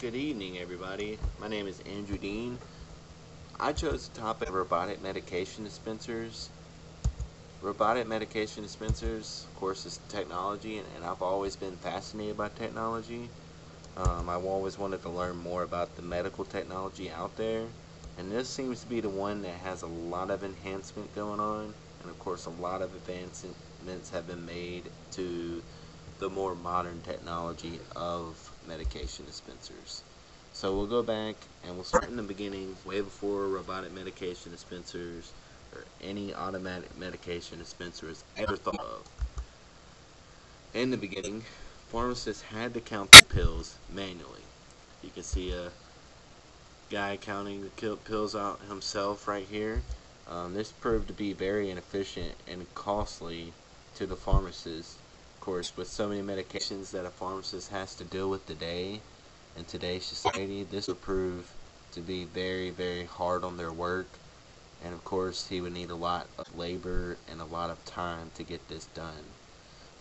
Good evening, everybody. My name is Andrew Dean. I chose the topic of robotic medication dispensers. Robotic medication dispensers, of course, is technology, and I've always been fascinated by technology. I've always wanted to learn more about the medical technology out there, and this seems to be the one that has a lot of enhancement going on, and of course, a lot of advancements have been made to the more modern technology of medication dispensers. So we'll go back and we'll start in the beginning, way before robotic medication dispensers or any automatic medication dispenser is ever thought of. In the beginning, pharmacists had to count the pills manually. You can see a guy counting the pills out himself right here. This proved to be very inefficient and costly to the pharmacist. Of course, with so many medications that a pharmacist has to deal with today, in today's society, this would prove to be very, very hard on their work. And of course, he would need a lot of labor and a lot of time to get this done.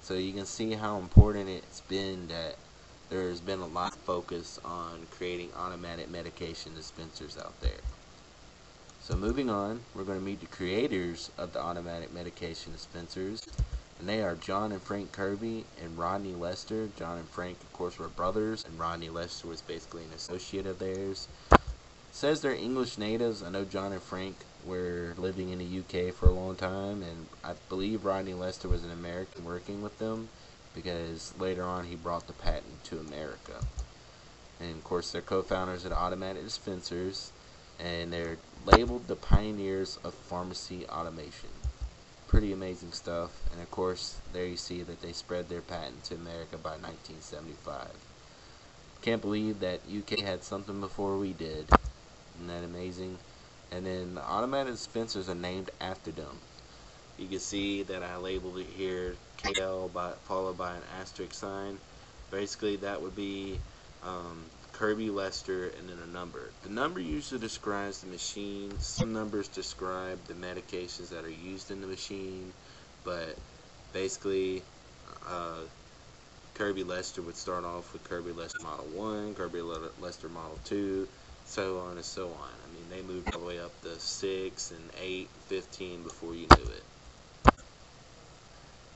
So you can see how important it's been that there's been a lot of focus on creating automatic medication dispensers out there. So moving on, we're going to meet the creators of the automatic medication dispensers, and they are John and Frank Kirby and Rodney Lester. John and Frank, of course, were brothers, and Rodney Lester was basically an associate of theirs. It says they're English natives. I know John and Frank were living in the UK for a long time, and I believe Rodney Lester was an American working with them, because later on he brought the patent to America. And of course, they're co-founders of the automatic dispensers, and they're labeled the pioneers of pharmacy automation. Pretty amazing stuff. And of course, there you see that they spread their patent to America by 1975. Can't believe that UK had something before we did. Isn't that amazing? And then the automatic dispensers are named after them. You can see that I labeled it here KL followed by an asterisk sign. Basically, that would be Kirby, Lester, and then a number. The number usually describes the machine. Some numbers describe the medications that are used in the machine, but basically, Kirby Lester would start off with Kirby Lester Model 1, Kirby Lester Model 2, so on and so on. I mean, they moved all the way up to 6 and 8, 15 before you knew it.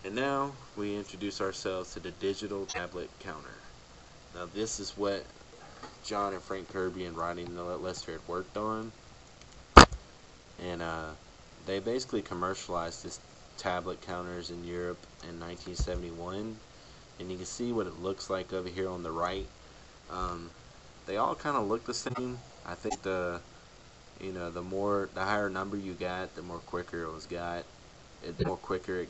And now, we introduce ourselves to the digital tablet counter. Now, this is what John and Frank Kirby and Rodney Lester had worked on, and they basically commercialized this tablet counters in Europe in 1971, and you can see what it looks like over here on the right. They all kind of look the same. I think the higher number you got, the more quicker it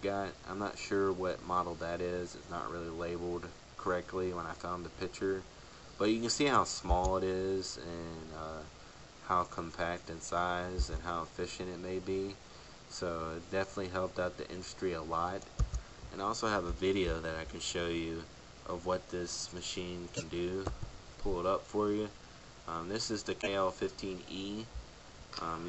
got. I'm not sure what model that is. It's not really labeled correctly when I found the picture. But you can see how small it is, and how compact in size, and how efficient it may be. So it definitely helped out the industry a lot. And I also have a video that I can show you of what this machine can do. Pull it up for you. This is the KL15E.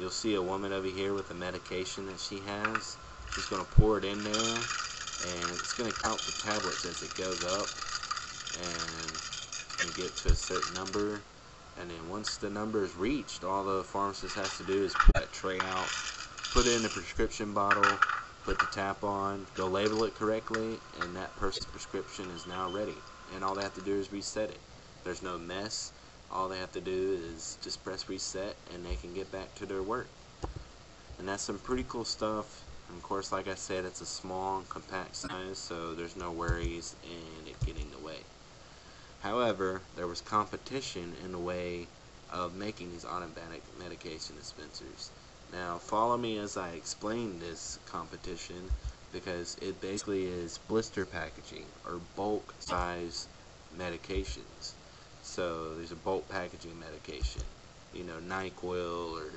You'll see a woman over here with a medication that she has. She's going to pour it in there, and it's going to count the tablets as it goes up, and you get to a certain number, and then once the number is reached, all the pharmacist has to do is put that tray out, put it in the prescription bottle, put the tap on, go label it correctly, and that person's prescription is now ready. And all they have to do is reset it. There's no mess. All they have to do is just press reset, and they can get back to their work. And that's some pretty cool stuff. And of course, like I said, it's a small and compact size, so there's no worries in it getting in the way. However, there was competition in the way of making these automatic medication dispensers. Now, follow me as I explain this competition, because it basically is blister packaging or bulk size medications. So there's a bulk packaging medication, NyQuil or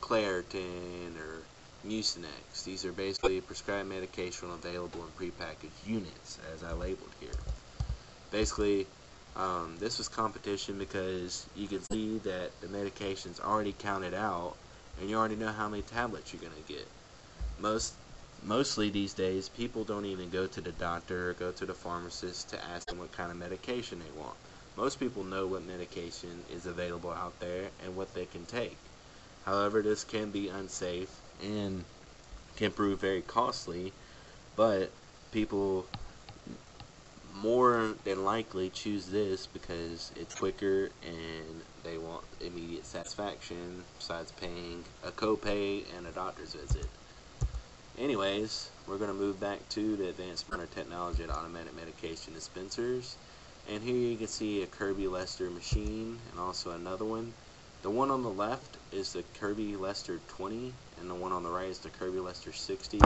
Claritin or Mucinex. These are basically prescribed medication available in prepackaged units, as I labeled here. Basically, this was competition because you can see that the medication's already counted out, and you already know how many tablets you're going to get. Mostly these days, people don't even go to the doctor or go to the pharmacist to ask them what kind of medication they want. Most people know what medication is available out there and what they can take. However, this can be unsafe and can prove very costly, but people more than likely choose this because it's quicker and they want immediate satisfaction besides paying a copay and a doctor's visit. Anyways, we're going to move back to the advanced modern technology and automatic medication dispensers. And here you can see a Kirby Lester machine and also another one. The one on the left is the Kirby Lester 20 and the one on the right is the Kirby Lester 60.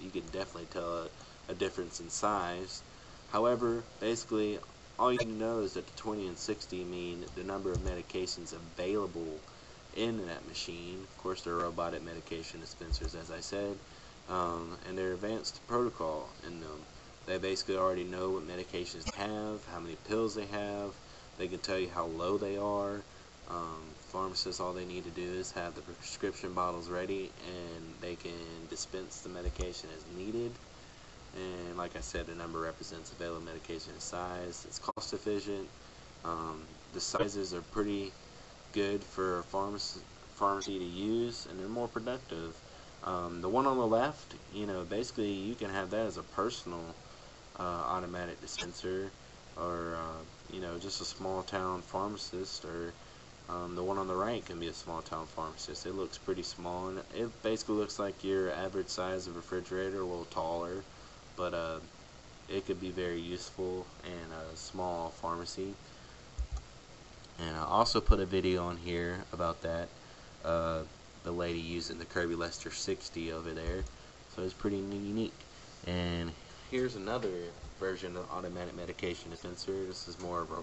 You can definitely tell a difference in size. However, basically, all you know is that the 20 and 60 mean the number of medications available in that machine. Of course, they're robotic medication dispensers, as I said, and they're advanced protocol in them. They basically already know what medications they have, how many pills they have. They can tell you how low they are. Pharmacists, all they need to do is have the prescription bottles ready, and they can dispense the medication as needed. And like I said, the number represents available medication and size. It's cost efficient. The sizes are pretty good for a pharmacy to use, and they're more productive. The one on the left, basically you can have that as a personal automatic dispenser, or just a small town pharmacist, or the one on the right can be a small town pharmacist. It looks pretty small, and it basically looks like your average size of refrigerator, a little taller, but it could be very useful in a small pharmacy. And I also put a video on here about that, the lady using the Kirby Lester 60 over there, so it's pretty unique. And here's another version of automatic medication dispenser. This is more of a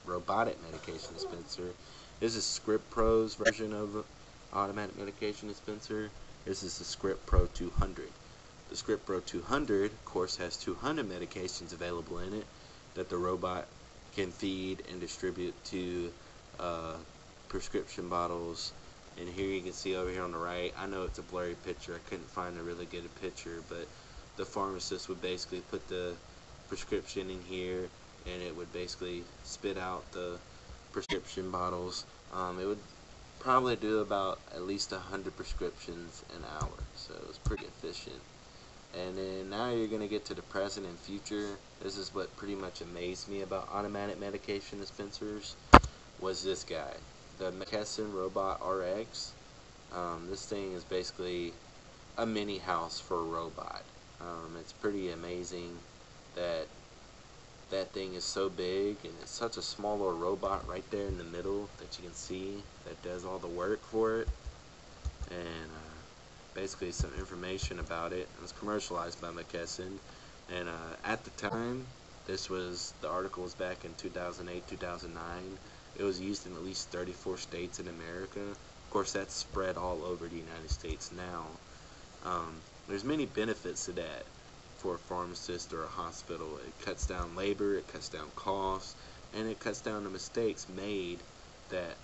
robotic medication dispenser. This is Script Pro's version of automatic medication dispenser. This is the Script Pro 200. The Script Pro 200, of course, has 200 medications available in it that the robot can feed and distribute to prescription bottles. And here you can see over here on the right, I know it's a blurry picture, I couldn't find a really good picture, but the pharmacist would basically put the prescription in here, and it would basically spit out the prescription bottles. It would probably do about at least 100 prescriptions an hour, so it was pretty efficient. And then now you're going to get to the present and future. This is what pretty much amazed me about automatic medication dispensers, was this guy, the McKesson Robot RX. This thing is basically a mini house for a robot. It's pretty amazing that that thing is so big, and it's such a small little robot right there in the middle that you can see that does all the work for it. And basically some information about it. It was commercialized by McKesson, and at the time, the article was back in 2008, 2009. It was used in at least 34 states in America. Of course, that's spread all over the United States now. There's many benefits to that for a pharmacist or a hospital. It cuts down labor, it cuts down costs, and it cuts down the mistakes made that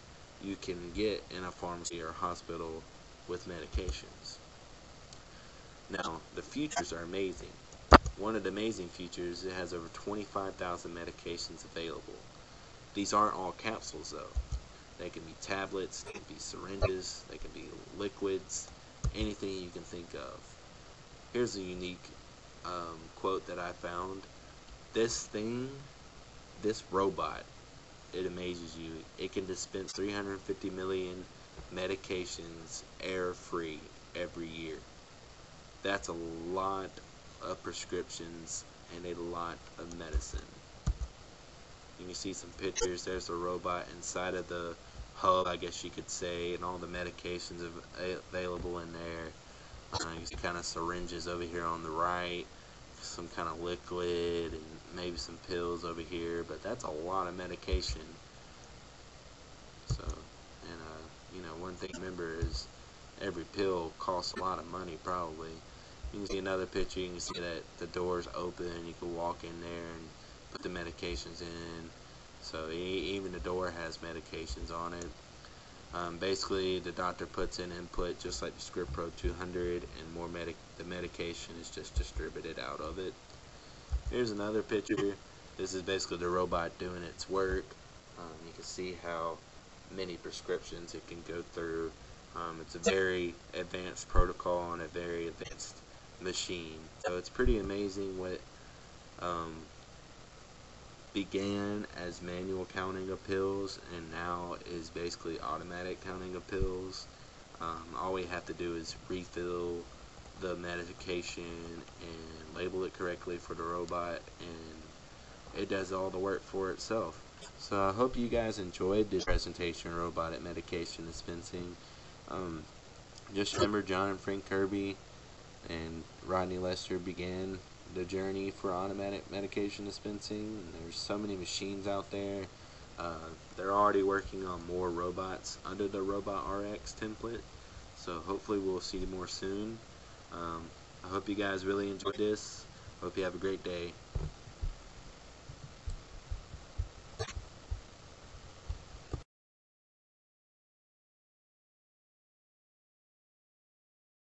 you can get in a pharmacy or a hospital with medications. Now, the features are amazing. One of the amazing features, it has over 25,000 medications available. These aren't all capsules though. They can be tablets, they can be syringes, they can be liquids, anything you can think of. Here's a unique quote that I found. This robot, it amazes you. It can dispense 350 million medications error-free every year. That's a lot of prescriptions and a lot of medicine. You can see some pictures. There's a robot inside of the hub, I guess you could say, and all the medications available in there. You see kind of syringes over here on the right, some kind of liquid, and maybe some pills over here, but that's a lot of medication. So, and one thing to remember is every pill costs a lot of money, probably. You can see another picture. You can see that the door's open. You can walk in there and put the medications in. So even the door has medications on it. Basically, the doctor puts in input just like the Script Pro 200, and the medication is just distributed out of it. Here's another picture. This is basically the robot doing its work. You can see how many prescriptions it can go through. It's a very advanced protocol and a very advanced machine. So it's pretty amazing what um, began as manual counting of pills and now is basically automatic counting of pills. All we have to do is refill the medication and label it correctly for the robot, and it does all the work for itself. So I hope you guys enjoyed this presentation on robotic medication dispensing. Just remember, John and Frank Kirby and Rodney Lester began the journey for automatic medication dispensing. There's so many machines out there. They're already working on more robots under the Robot RX template, so hopefully we'll see more soon. I hope you guys really enjoyed this. Hope you have a great day.